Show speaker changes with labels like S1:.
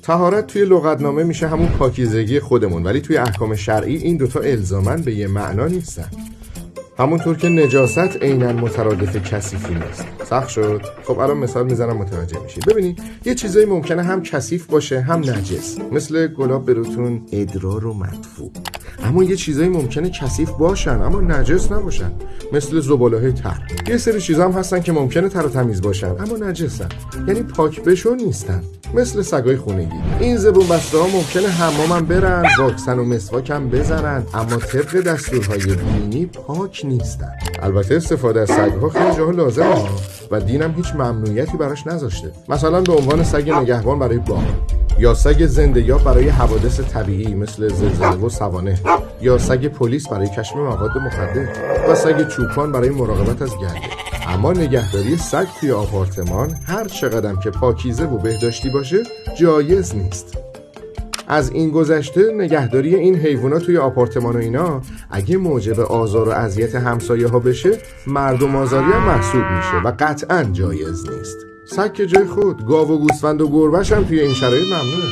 S1: طهارت توی لغتنامه میشه همون پاکیزگی خودمون، ولی توی احکام شرعی این دوتا الزاماً به یه معنا نیستن. همونطور که نجاست عیناً مترادف کثیفی نیست. سخت شد؟ خب الان مثال میزنم متوجه میشید. ببینید یه چیزایی ممکنه هم کثیف باشه هم نجس، مثل گلاب به روتون ادرار و مدفوع. اما یه چیزایی ممکنه کثیف باشن اما نجس نباشن، مثل زباله‌های تر. یه سری چیزا هم هستن که ممکنه تر و تمیز باشن اما نجسن، یعنی پاک بشو نیستن، مثل سگای خونگی. این زبون بسته‌ها ممکنه حمامم برن، واکسن و مسواک هم بزنن، اما طبق دستورهای دینی پاک نیستن. البته استفاده از سگ‌ها خیلی جاها لازمه و دینم هیچ ممنوعیتی براش نذاشته، مثلا به عنوان سگ نگهبان برای باغ، یا سگ زنده‌یاب برای حوادث طبیعی مثل زلزله و سوانح، یا سگ پلیس برای کشف مواد مخدر و سگ چوپان برای مراقبت از گله. اما نگهداری سگ توی آپارتمان هر چقدر که پاکیزه و بهداشتی باشه جایز نیست. از این گذشته نگهداری این حیوانات توی آپارتمان و اینا اگه موجب آزار و اذیت همسایه ها بشه مردم آزاری هم محسوب میشه و قطعاً جایز نیست. سگ که جای خود، گاو و گوسفند و گربه‌ش هم توی این شرایط ممنوعه.